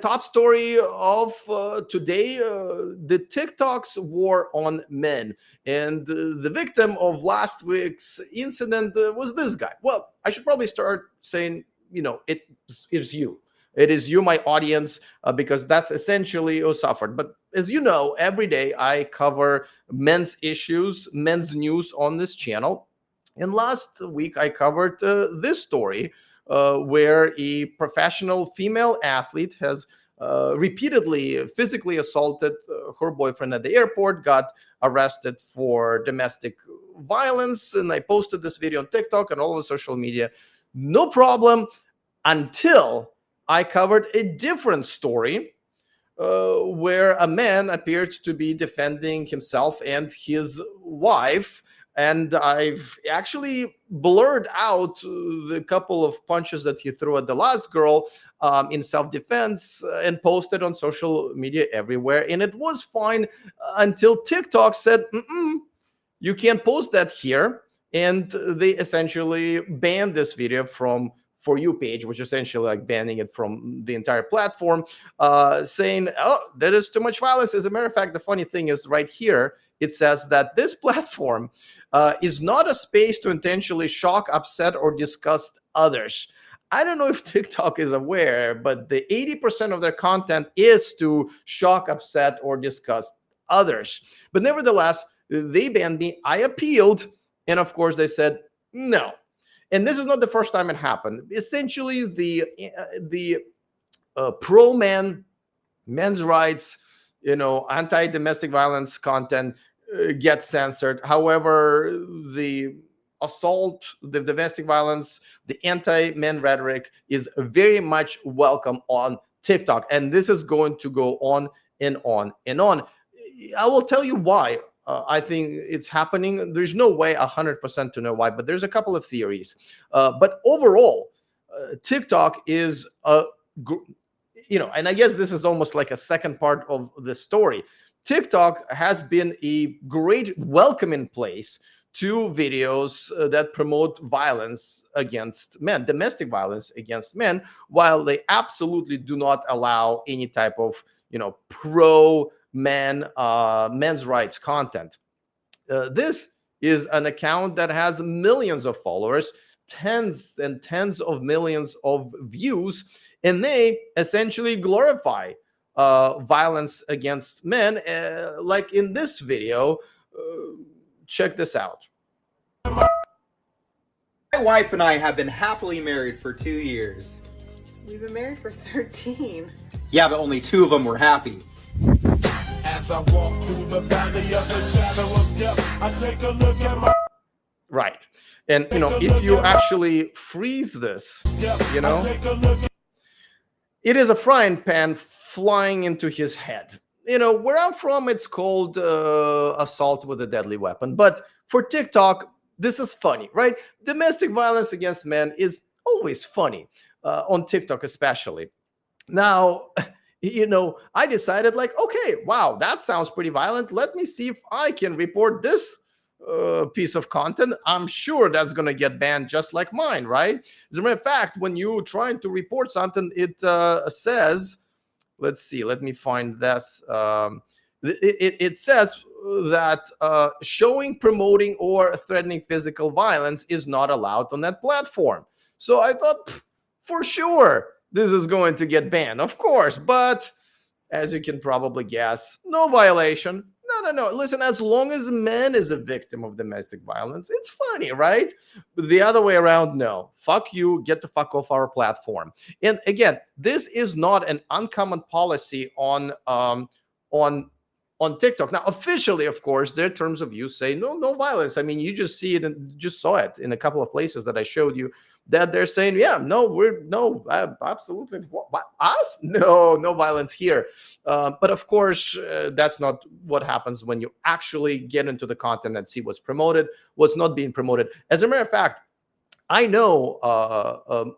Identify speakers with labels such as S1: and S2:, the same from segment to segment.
S1: Top story of today, the TikTok's war on men. And the victim of last week's incident was this guy. Well, I should probably start saying, it is you. It is you, my audience, because that's essentially who suffered. But as you know, every day I cover men's issues, men's news on this channel. And last week I covered this story where a professional female athlete has repeatedly physically assaulted her boyfriend at the airport, got arrested for domestic violence. And I posted this video on TikTok and all over social media. No problem until I covered a different story where a man appeared to be defending himself and his wife. And I've actually blurred out the couple of punches that he threw at the last girl in self defense and posted on social media everywhere. And it was fine until TikTok said, you can't post that here. And they essentially banned this video from For You page, which is essentially like banning it from the entire platform, saying, oh, that is too much violence. As a matter of fact, the funny thing is right here, it says that this platform is not a space to intentionally shock, upset, or disgust others. I don't know if TikTok is aware, but the 80% of their content is to shock, upset, or disgust others. But nevertheless, they banned me. I appealed. And of course, they said no. And this is not the first time it happened. Essentially, the pro man, men's rights, anti domestic violence content gets censored. However, the assault, the domestic violence, the anti men rhetoric is very much welcome on TikTok. And this is going to go on and on and on. I will tell you why. I think it's happening. There's no way 100% to know why, but there's a couple of theories. But overall, TikTok is and I guess this is almost like a second part of the story. TikTok has been a great welcoming place to videos that promote violence against men, domestic violence against men, while they absolutely do not allow any type of, pro men, men's rights content. This is an account that has millions of followers, tens and tens of millions of views, and they essentially glorify violence against men. Like in this video, check this out.
S2: My wife and I have been happily married for 2 years.
S3: We've been married for 13.
S2: Yeah, but only 2 of them were happy.
S4: As I walk through the valley of the shadow of death, I take a look at my...
S1: Right. And, if you actually freeze this, it is a frying pan flying into his head. Where I'm from, it's called assault with a deadly weapon. But for TikTok, this is funny, right? Domestic violence against men is always funny, on TikTok especially. Now, I decided like, okay, wow, that sounds pretty violent. Let me see if I can report this piece of content. I'm sure that's going to get banned just like mine, right? As a matter of fact, when you're trying to report something, it says, let's see, let me find this. It says that showing, promoting, or threatening physical violence is not allowed on that platform. So I thought, for sure, this is going to get banned, of course. But as you can probably guess, no violation. No. Listen, as long as a man is a victim of domestic violence, it's funny, right? But the other way around, no. Fuck you. Get the fuck off our platform. And again, this is not an uncommon policy on TikTok. Now, officially, of course, their terms of use say no violence. I mean, you just see it and just saw it in a couple of places that I showed you, that they're saying, yeah, absolutely. What, us? No violence here. But of course, that's not what happens when you actually get into the content and see what's promoted, what's not being promoted. As a matter of fact, I know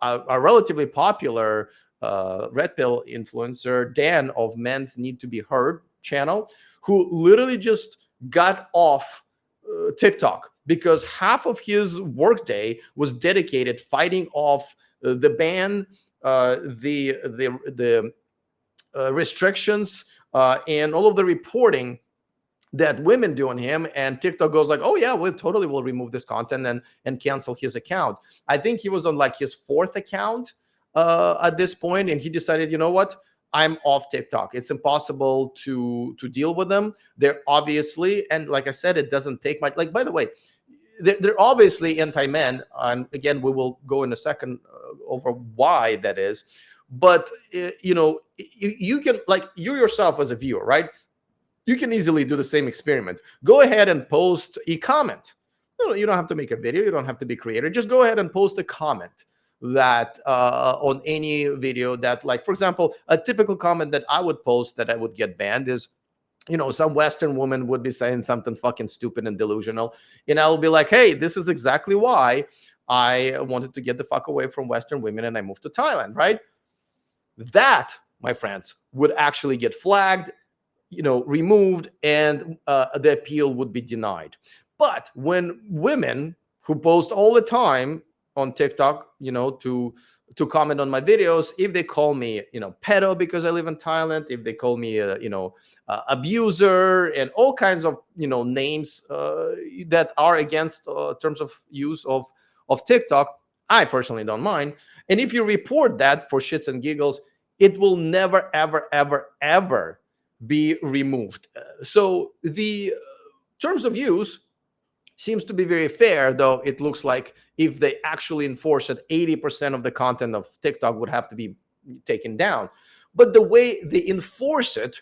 S1: a relatively popular red pill influencer, Dan of Men's Need to Be Heard channel, who literally just got off TikTok because half of his workday was dedicated fighting off the ban, the restrictions and all of the reporting that women do on him, and TikTok goes like, oh yeah, we totally will remove this content and cancel his account. I think he was on like his fourth account at this point, and he decided, you know what, I'm off TikTok. It's impossible to deal with them. They're obviously, and like I said, it doesn't take much. Like, by the way, they're obviously anti-men, and again, we will go in a second over why that is. But you can, like, you yourself as a viewer, right? You can easily do the same experiment. Go ahead and post a comment. You don't have to make a video. You don't have to be creative. Just go ahead and post a comment that on any video that, like, for example, a typical comment that I would post that I would get banned is, some Western woman would be saying something fucking stupid and delusional. And I will be like, hey, this is exactly why I wanted to get the fuck away from Western women and I moved to Thailand, right? That, my friends, would actually get flagged, removed, and the appeal would be denied. But when women who post all the time on TikTok, to comment on my videos, if they call me, pedo because I live in Thailand, if they call me, abuser, and all kinds of, names that are against terms of use of TikTok, I personally don't mind. And if you report that for shits and giggles, it will never, ever, ever, ever be removed. So the terms of use seems to be very fair, though it looks like if they actually enforce it, 80% of the content of TikTok would have to be taken down. But the way they enforce it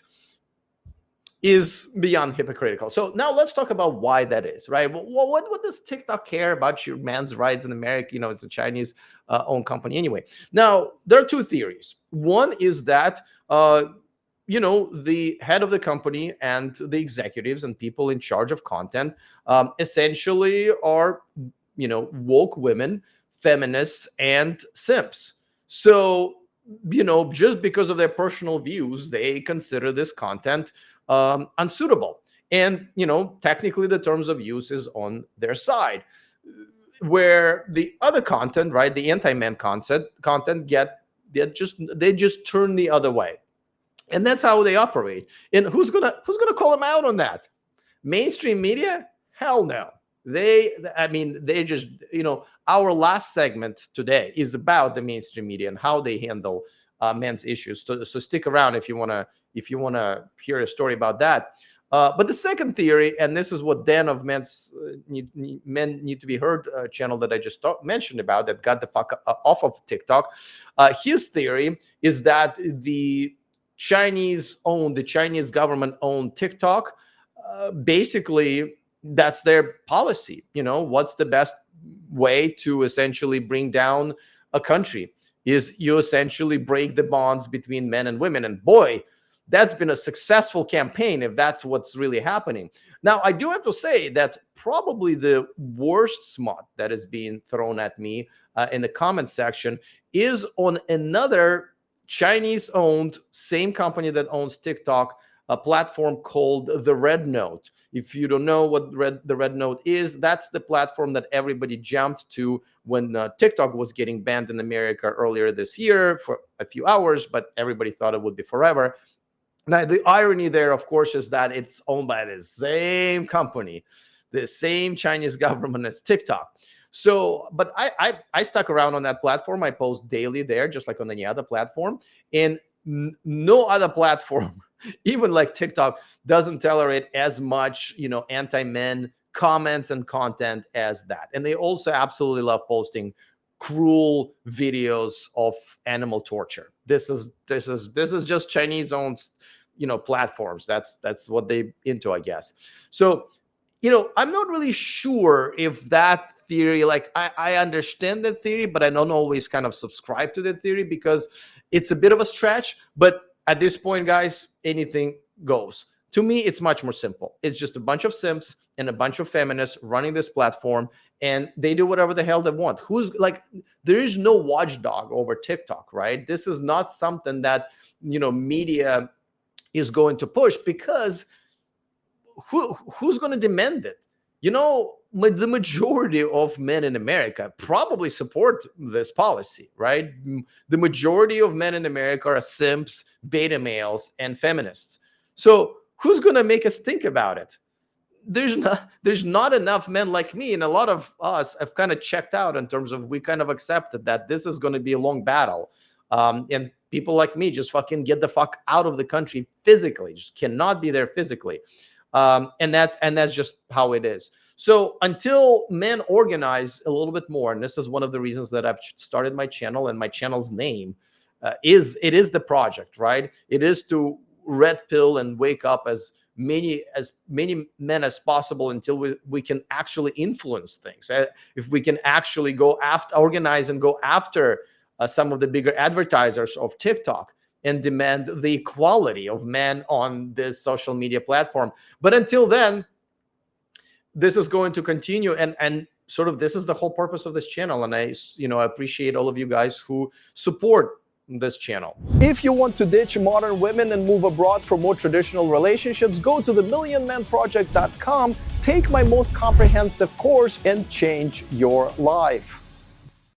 S1: is beyond hypocritical. So now let's talk about why that is, right? Well, what does TikTok care about your man's rights in America? It's a Chinese owned company anyway. Now, there are two theories. One is that the head of the company and the executives and people in charge of content essentially are, woke women, feminists, and simps. So, just because of their personal views, they consider this content unsuitable. And, technically the terms of use is on their side. Where the other content, right, the anti-man content they just turn the other way. And that's how they operate. And who's gonna call them out on that? Mainstream media? Hell no. They just, our last segment today is about the mainstream media and how they handle men's issues. So stick around if you wanna hear a story about that. But the second theory, and this is what Dan of Men Need to Be Heard channel that I just mentioned about, that got the fuck off of TikTok. His theory is that the Chinese government owned TikTok. Basically, that's their policy. What's the best way to essentially bring down a country is you essentially break the bonds between men and women. And boy, that's been a successful campaign if that's what's really happening. Now, I do have to say that probably the worst smut that is being thrown at me in the comment section is on another Chinese-owned, same company that owns TikTok, a platform called the Red Note. If you don't know what the Red Note is, that's the platform that everybody jumped to when TikTok was getting banned in America earlier this year for a few hours, but everybody thought it would be forever. Now, the irony there, of course, is that it's owned by the same company, the same Chinese government as TikTok. So, but I stuck around on that platform. I post daily there, just like on any other platform. And no other platform, even like TikTok, doesn't tolerate as much, anti-men comments and content as that. And they also absolutely love posting cruel videos of animal torture. This is just Chinese-owned, platforms. That's what they into, I guess. So, I'm not really sure if that theory, like I understand that theory, but I don't always kind of subscribe to that theory because it's a bit of a stretch. But at this point, guys, anything goes. To me, it's much more simple. It's just a bunch of simps and a bunch of feminists running this platform, and they do whatever the hell they want. There is no watchdog over TikTok, right? This is not something that, media is going to push, because who's going to demand it? You know, the majority of men in America probably support this policy, right? The majority of men in America are simps, beta males, and feminists. So who's going to make us think about it? There's not enough men like me, and a lot of us have kind of checked out in terms of, we kind of accepted that this is going to be a long battle, and people like me just fucking get the fuck out of the country physically, just cannot be there physically, and that's just how it is. So until men organize a little bit more, and this is one of the reasons that I've started my channel, and my channel's name is the project, right? It is to red pill and wake up as many men as possible until we can actually influence things. If we can actually go after, organize and go after some of the bigger advertisers of TikTok and demand the equality of men on this social media platform. But until then, this is going to continue, and sort of this is the whole purpose of this channel. And I appreciate all of you guys who support this channel. If you want to ditch modern women and move abroad for more traditional relationships, go to themillionmanproject.com, take my most comprehensive course, and change your life.